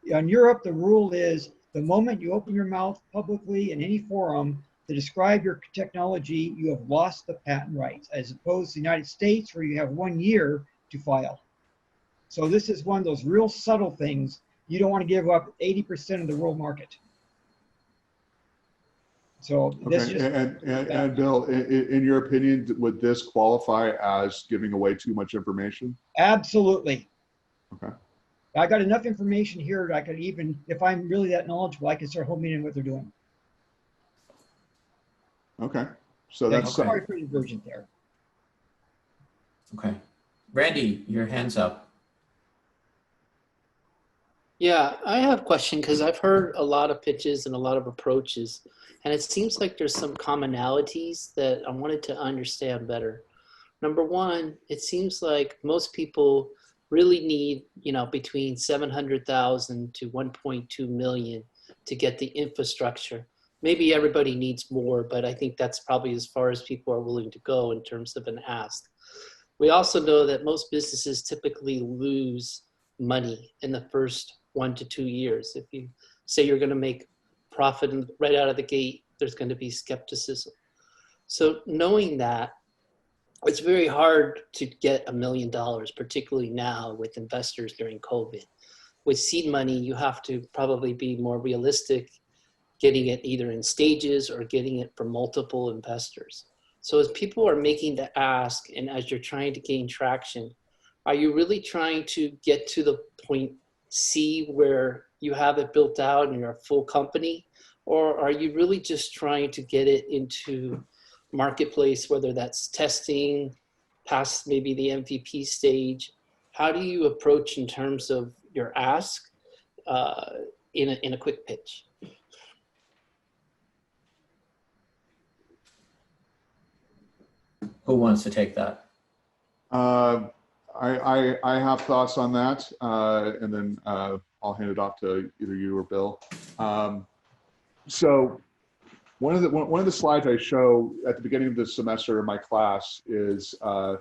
Speaker 3: In Europe, the rule is the moment you open your mouth publicly in any forum to describe your technology, you have lost the patent rights, as opposed to the United States where you have 1 year to file. So this is one of those real subtle things. You don't want to give up 80% of the world market. So this
Speaker 2: Okay,
Speaker 3: just
Speaker 2: and Bill, in your opinion, would this qualify as giving away too much information?
Speaker 3: absolutely.
Speaker 2: Okay.
Speaker 3: I got enough information here that I could even, if I'm really that knowledgeable, I can start homing in what they're doing.
Speaker 2: Okay. So
Speaker 3: Yeah,
Speaker 2: that's
Speaker 3: sorry for the version there.
Speaker 1: Okay. Randy, your hand's up.
Speaker 4: Yeah, I have a question because I've heard a lot of pitches and a lot of approaches, and it seems like there's some commonalities that I wanted to understand better. Number one, it seems like most people really need, between 700,000 to 1.2 million to get the infrastructure. Maybe everybody needs more, but I think that's probably as far as people are willing to go in terms of an ask. We also know that most businesses typically lose money in the first 1 to 2 years. If you say you're going to make profit right out of the gate, there's going to be skepticism. So knowing that, it's very hard to get $1 million, particularly now with investors during COVID. With seed money, you have to probably be more realistic, getting it either in stages or getting it from multiple investors. So as people are making the ask and as you're trying to gain traction, are you really trying to get to the point C where you have it built out and you're a full company? Or are you really just trying to get it into marketplace, whether that's testing, past maybe the MVP stage? How do you approach in terms of your ask in a quick pitch?
Speaker 1: Who wants to take that?
Speaker 2: I have thoughts on that, and then I'll hand it off to either you or Bill. So one of the slides I show at the beginning of the semester in my class is a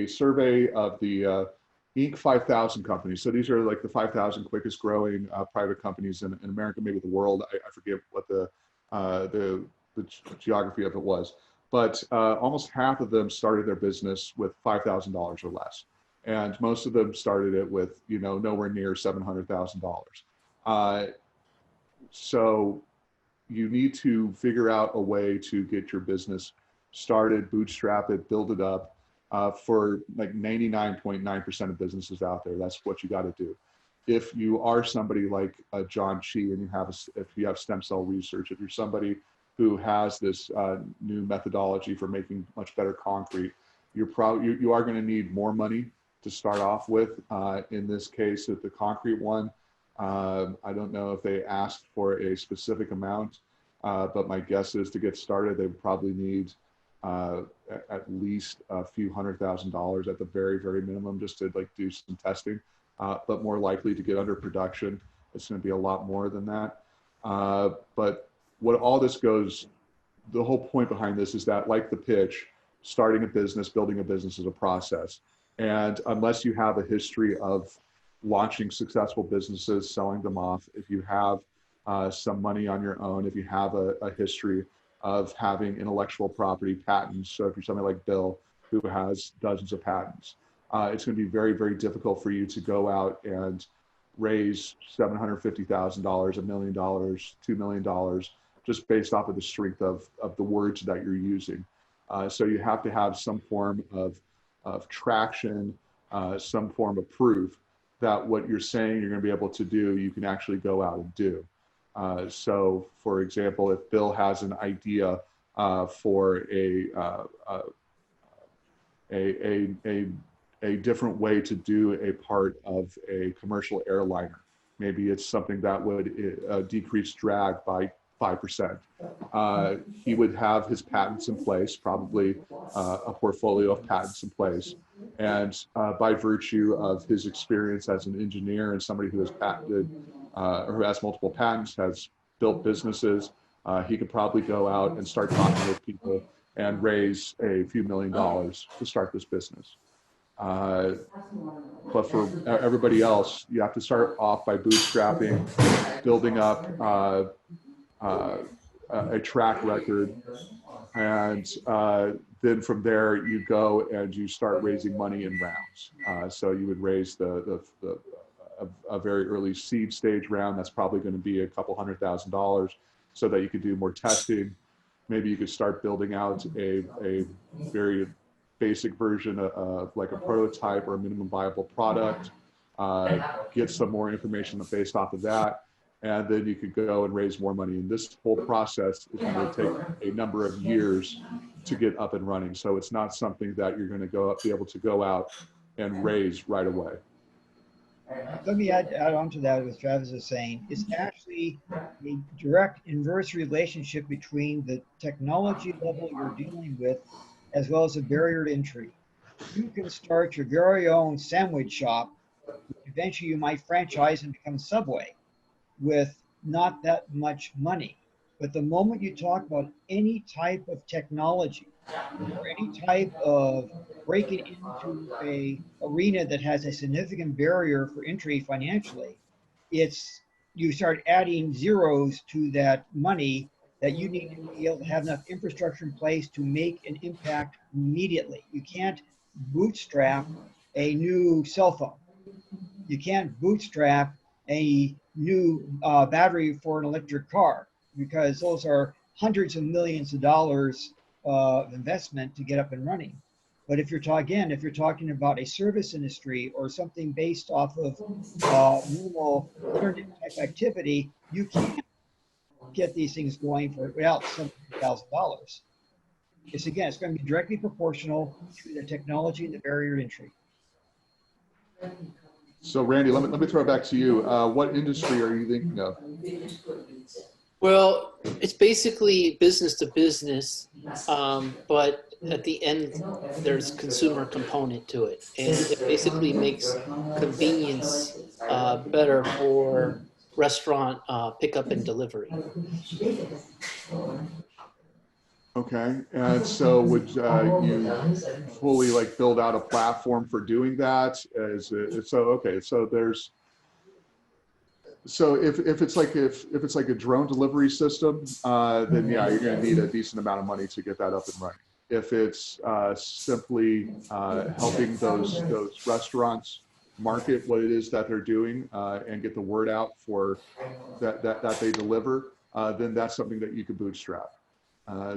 Speaker 2: survey of the Inc. 5000 companies. So these are like the 5,000 quickest growing private companies in America, maybe the world. I forget what the geography of it was. But almost half of them started their business with $5,000 or less. And most of them started it with, nowhere near $700,000. So you need to figure out a way to get your business started, bootstrap it, build it up. For like 99.9% of businesses out there, that's what you got to do. If you are somebody like John Chi and if you have stem cell research, if you're somebody who has this new methodology for making much better concrete, you are going to need more money to start off with. In this case, with the concrete one, I don't know if they asked for a specific amount, but my guess is to get started, they would probably need at least a few $100,000 at the very, very minimum, just to like do some testing. But more likely to get under production, it's going to be a lot more than that. But what all this goes, the whole point behind this is that, like the pitch, starting a business, building a business is a process. And unless you have a history of launching successful businesses, selling them off, if you have some money on your own, if you have a history of having intellectual property patents, so if you're somebody like Bill, who has dozens of patents, it's going to be very, very difficult for you to go out and raise $750,000, $1 million, $2 million, just based off of the strength of the words that you're using. So you have to have some form of traction, some form of proof that what you're saying you're going to be able to do, you can actually go out and do. So, for example, if Bill has an idea for a different way to do a part of a commercial airliner, maybe it's something that would decrease drag by 5%. He would have his patents in place, probably a portfolio of patents in place. And by virtue of his experience as an engineer and somebody who has patented or who has multiple patents, has built businesses, he could probably go out and start talking with people and raise a few $1 million to start this business. But for everybody else, you have to start off by bootstrapping, building up a track record, and then from there you go and you start raising money in rounds. So you would raise a very early seed stage round. That's probably going to be a couple $100,000, so that you could do more testing. Maybe you could start building out a very basic version of like a prototype or a minimum viable product, get some more information based off of that, and then you could go and raise more money. And this whole process is going to take a number of years to get up and running. So it's not something that you're going to be able to go out and raise right away.
Speaker 3: Let me add on to that what Travis is saying. It's actually a direct inverse relationship between the technology level you're dealing with as well as the barrier to entry. You can start your very own sandwich shop. Eventually you might franchise and become Subway with not that much money. But the moment you talk about any type of technology or any type of breaking into a arena that has a significant barrier for entry financially, you start adding zeros to that money that you need to be able to have enough infrastructure in place to make an impact immediately. You can't bootstrap a new cell phone. You can't bootstrap a new battery for an electric car, because those are hundreds of millions of dollars of investment to get up and running. But if you're talking about a service industry or something based off of normal internet type activity, you can't get these things going without $7,000. It's going to be directly proportional to the technology and the barrier to entry.
Speaker 2: So Randy, let me throw it back to you. What industry are you thinking of?
Speaker 4: Well, it's basically business to business, but at the end, there's consumer component to it. And it basically makes convenience better for restaurant pickup and delivery.
Speaker 2: Okay, and so would you fully like build out a platform for doing that? So if it's like a drone delivery system, then yeah, you're going to need a decent amount of money to get that up and running. If it's simply helping those restaurants market what it is that they're doing and get the word out for that they deliver, then that's something that you could bootstrap.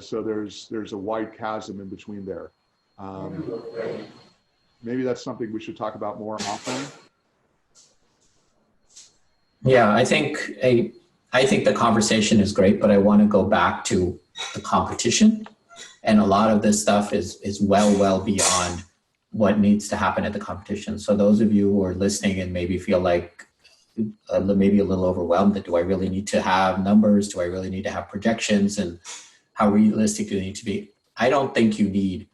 Speaker 2: So there's a wide chasm in between there. Maybe that's something we should talk about more often.
Speaker 1: Yeah, I think the conversation is great, but I want to go back to the competition And a lot of this stuff is well beyond what needs to happen at the competition. So those of you who are listening and maybe feel like maybe a little overwhelmed, that do I really need to have numbers? Do I really need to have projections? And how realistic do they need to be? I don't think you need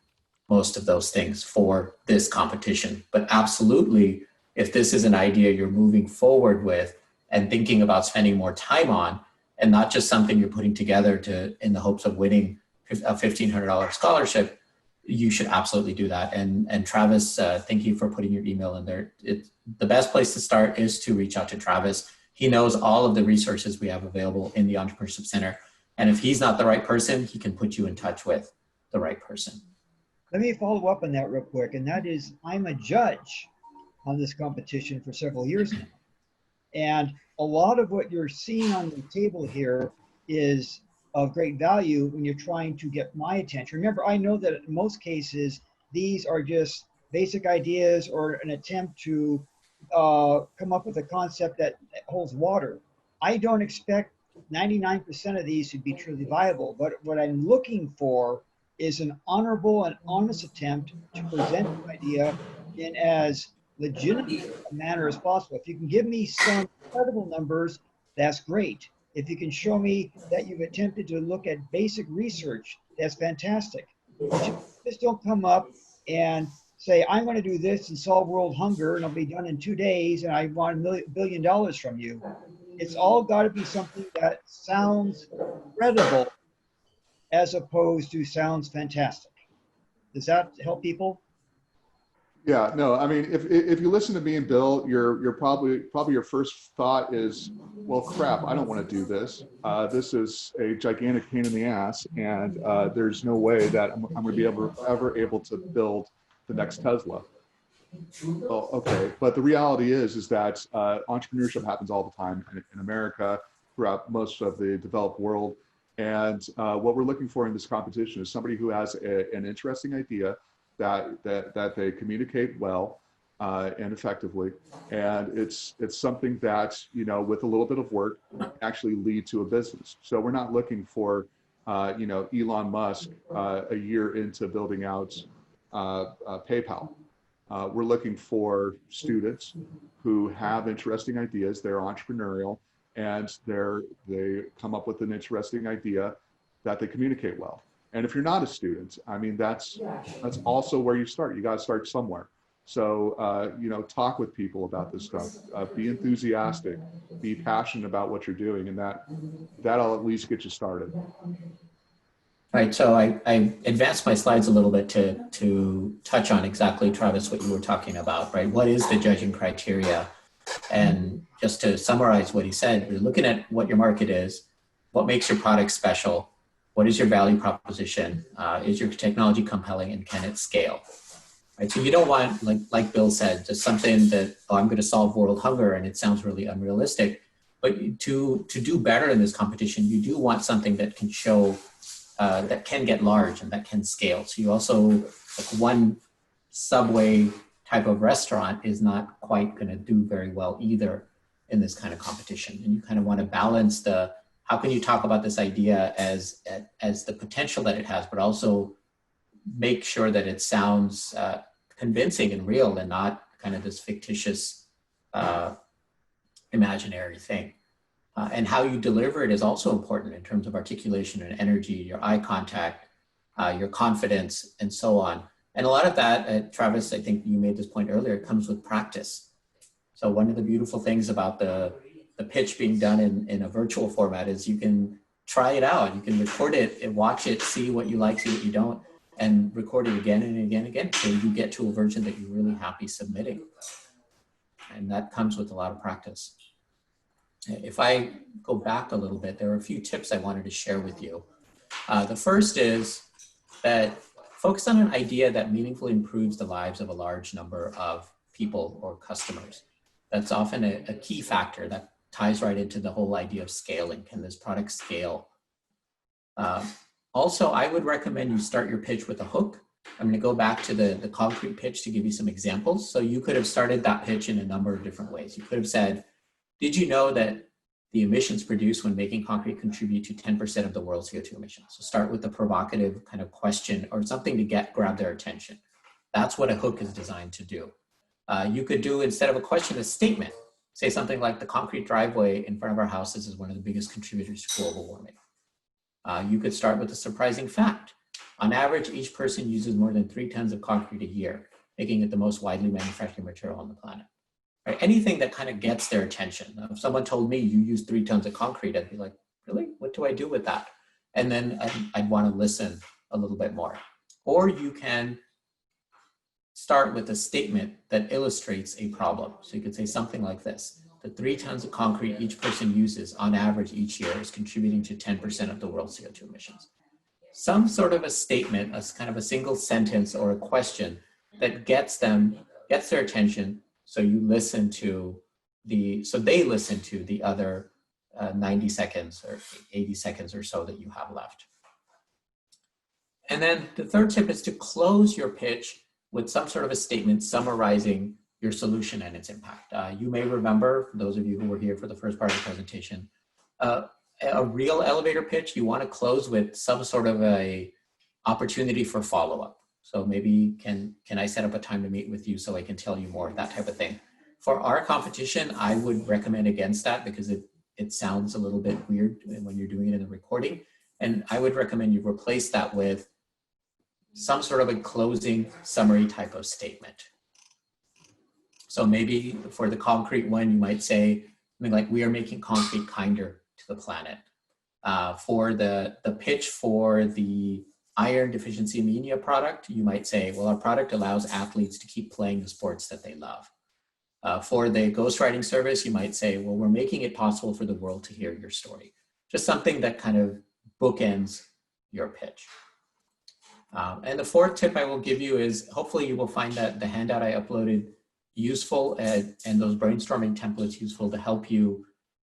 Speaker 1: most of those things for this competition, but absolutely, if this is an idea you're moving forward with and thinking about spending more time on, and not just something you're putting together in the hopes of winning a $1,500 scholarship, you should absolutely do that. And Travis, thank you for putting your email in there. The best place to start is to reach out to Travis. He knows all of the resources we have available in the Entrepreneurship Center. And if he's not the right person, he can put you in touch with the right person.
Speaker 3: Let me follow up on that real quick. And that is, I'm a judge on this competition for several years now. And a lot of what you're seeing on the table here is of great value when you're trying to get my attention. Remember, I know that in most cases, these are just basic ideas or an attempt to come up with a concept that holds water. I don't expect 99% of these to be truly viable, but what I'm looking for is an honorable and honest attempt to present an idea in as legitimate a manner as possible. If you can give me some credible numbers, that's great. If you can show me that you've attempted to look at basic research, that's fantastic. But you just don't come up and say, I'm going to do this and solve world hunger, and it'll be done in 2 days, and I want $1 billion from you. It's all got to be something that sounds credible as opposed to sounds fantastic. Does that help people?
Speaker 2: Yeah, no, I mean, if you listen to me and Bill, you're probably your first thought is, well, crap, I don't want to do this. This is a gigantic pain in the ass, and there's no way that I'm going to be ever able to build the next Tesla. Well, okay, but the reality is that entrepreneurship happens all the time in America, throughout most of the developed world, and what we're looking for in this competition is somebody who has an interesting idea that they communicate well and effectively, and it's something that, you know, with a little bit of work actually lead to a business. So we're not looking for you know, Elon Musk a year into building out PayPal. We're looking for students who have interesting ideas, they're entrepreneurial, and they come up with an interesting idea that they communicate well. And if you're not a student, I mean, that's also where you start. You got to start somewhere. So, you know, talk with people about this stuff. Be enthusiastic. Be passionate about what you're doing, and that'll at least get you started.
Speaker 1: Right. So I advanced my slides a little bit to touch on exactly, Travis, what you were talking about. Right. What is the judging criteria? And just to summarize what he said, you're looking at what your market is, what makes your product special. What is your value proposition? Is your technology compelling, and can it scale? Right. So you don't want, like Bill said, just something that, oh, I'm going to solve world hunger, and it sounds really unrealistic. But to do better in this competition, you do want something that can show, that can get large and that can scale. So you also, like, one Subway type of restaurant is not quite going to do very well either in this kind of competition. And you kind of want to balance how can you talk about this idea as the potential that it has, but also make sure that it sounds convincing and real, and not kind of this fictitious imaginary thing. And how you deliver it is also important in terms of articulation and energy, your eye contact, your confidence, and so on. And a lot of that, Travis, I think you made this point earlier, comes with practice. So one of the beautiful things about the pitch being done in a virtual format is you can try it out. You can record it and watch it, see what you like, see what you don't, and record it again and again and again until you get to a version that you're really happy submitting. And that comes with a lot of practice. If I go back a little bit, there are a few tips I wanted to share with you. The first is that focus on an idea that meaningfully improves the lives of a large number of people or customers. That's often a key factor that ties right into the whole idea of scaling. Can this product scale? Also, I would recommend you start your pitch with a hook. I'm going to go back to the concrete pitch to give you some examples. So you could have started that pitch in a number of different ways. You could have said, did you know that the emissions produced when making concrete contribute to 10% of the world's CO2 emissions. So start with a provocative kind of question or something to grab their attention. That's what a hook is designed to do. You could do, instead of a question, a statement. Say something like, the concrete driveway in front of our houses is one of the biggest contributors to global warming. You could start with a surprising fact. On average, each person uses more than 3 tons of concrete a year, making it the most widely manufactured material on the planet. Right? Anything that kind of gets their attention. If someone told me you use 3 tons of concrete, I'd be like, really? What do I do with that? And then I'd want to listen a little bit more. Or you can start with a statement that illustrates a problem. So you could say something like this: the 3 tons of concrete each person uses on average each year is contributing to 10% of the world's CO2 emissions. Some sort of a statement, a kind of a single sentence or a question that gets their attention. So you listen to they listen to the other 90 seconds or 80 seconds or so that you have left. And then the third tip is to close your pitch with some sort of a statement summarizing your solution and its impact. You may remember, for those of you who were here for the first part of the presentation, a real elevator pitch, you want to close with some sort of a opportunity for follow-up. So maybe, can I set up a time to meet with you so I can tell you more, that type of thing. For our competition, I would recommend against that because it sounds a little bit weird when you're doing it in a recording. And I would recommend you replace that with some sort of a closing summary type of statement. So maybe for the concrete one, you might say something like, we are making concrete kinder to the planet. For the pitch for the iron deficiency anemia product, you might say, well, our product allows athletes to keep playing the sports that they love. For the ghostwriting service, you might say, well, we're making it possible for the world to hear your story. Just something that kind of bookends your pitch. And the fourth tip I will give you is, hopefully you will find that the handout I uploaded useful and those brainstorming templates useful to help you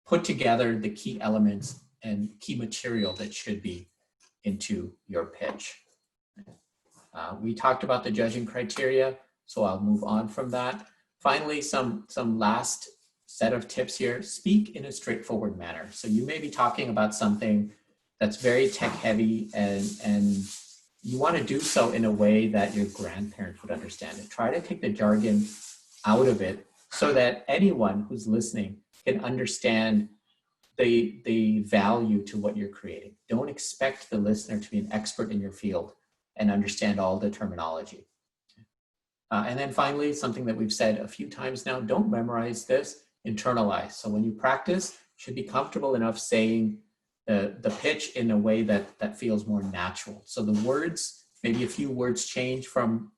Speaker 1: put together the key elements and key material that should be into your pitch. We talked about the judging criteria, so I'll move on from that. Finally, some last set of tips here. Speak in a straightforward manner. So you may be talking about something that's very tech heavy and you want to do so in a way that your grandparents would understand it. Try to take the jargon out of it so that anyone who's listening can understand the value to what you're creating. Don't expect the listener to be an expert in your field and understand all the terminology. And then finally, something that we've said a few times now, don't memorize this, internalize. So when you practice, you should be comfortable enough saying the pitch in a way that feels more natural. So the words, maybe a few words change from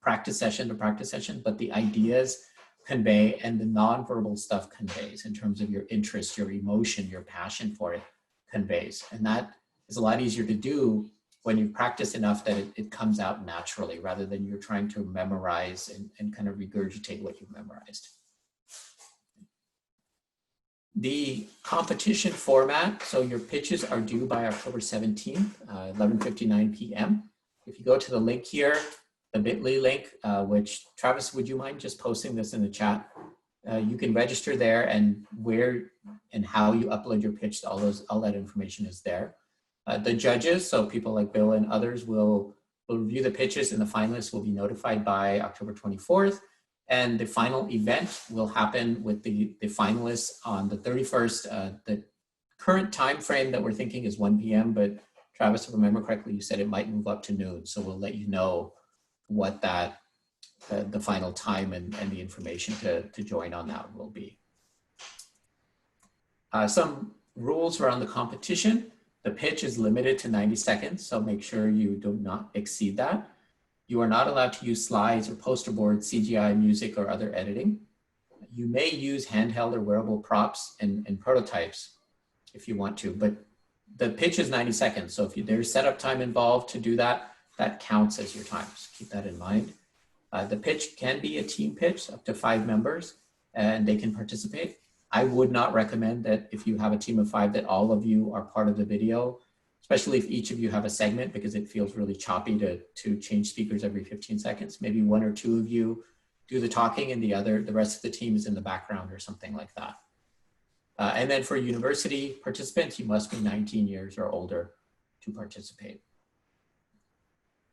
Speaker 1: practice session to practice session, but the ideas convey and the nonverbal stuff conveys in terms of your interest, your emotion, your passion for it conveys. And that is a lot easier to do when you practice enough that it comes out naturally rather than you're trying to memorize and kind of regurgitate what you've memorized. The competition format, so your pitches are due by October 17th, 11:59 p.m. If you go to the link here, the bit.ly link, which Travis, would you mind just posting this in the chat? You can register there, and where and how you upload your pitch, all that information is there. The judges, so people like Bill and others will review the pitches, and the finalists will be notified by October 24th. And the final event will happen with the finalists on the 31st. The current time frame that we're thinking is 1 p.m., but Travis, if I remember correctly, you said it might move up to noon. So we'll let you know what that the final time and the information to join on that will be. Some rules around the competition. The pitch is limited to 90 seconds, so make sure you do not exceed that. You are not allowed to use slides or poster boards, CGI, music, or other editing. You may use handheld or wearable props and prototypes if you want to, but the pitch is 90 seconds. So if there's setup time involved to do that, that counts as your time. So keep that in mind. The pitch can be a team pitch, up to 5 members, and they can participate. I would not recommend that if you have a team of 5 that all of you are part of the video, especially if each of you have a segment, because it feels really choppy to change speakers every 15 seconds. Maybe 1 or 2 of you do the talking and the rest of the team is in the background or something like that. And then for university participants, you must be 19 years or older to participate.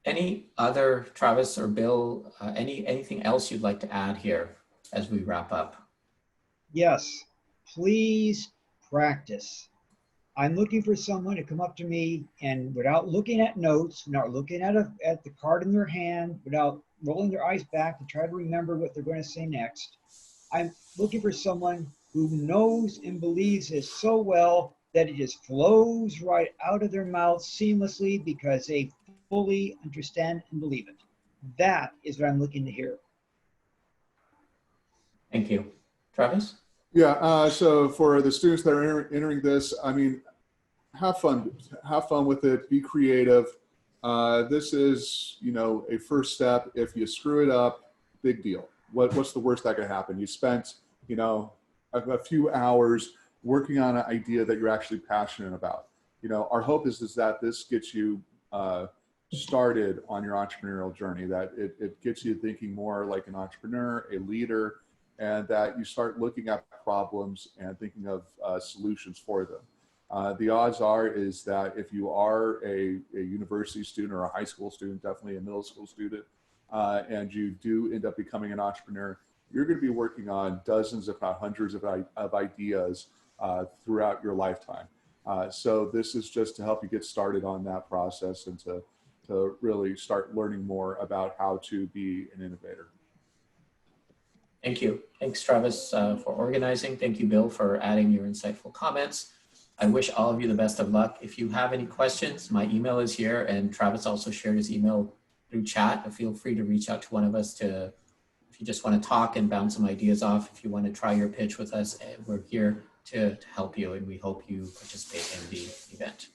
Speaker 1: Any other, Travis or Bill, anything else you'd like to add here as we wrap up?
Speaker 3: Yes, please practice. I'm looking for someone to come up to me and without looking at notes, without looking at the card in their hand, without rolling their eyes back to try to remember what they're going to say next. I'm looking for someone who knows and believes this so well that it just flows right out of their mouth seamlessly because they fully understand and believe it. That is what I'm looking to hear.
Speaker 1: Thank you. Travis?
Speaker 2: Yeah, so for the students that are entering this, I mean, have fun with it, be creative. This is, you know, a first step. If you screw it up, big deal. What's the worst that could happen? You spent, you know, a few hours working on an idea that you're actually passionate about. You know, our hope is that this gets you started on your entrepreneurial journey, that it gets you thinking more like an entrepreneur, a leader, and that you start looking at problems and thinking of solutions for them. The odds are is that if you are a university student or a high school student, definitely a middle school student, and you do end up becoming an entrepreneur, you're going to be working on dozens, if not hundreds of ideas throughout your lifetime. So this is just to help you get started on that process and to really start learning more about how to be an innovator.
Speaker 1: Thank you. Thanks, Travis, for organizing. Thank you, Bill, for adding your insightful comments. I wish all of you the best of luck. If you have any questions, my email is here, and Travis also shared his email through chat. Feel free to reach out to one of us if you just want to talk and bounce some ideas off. If you want to try your pitch with us, we're here to help you, and we hope you participate in the event.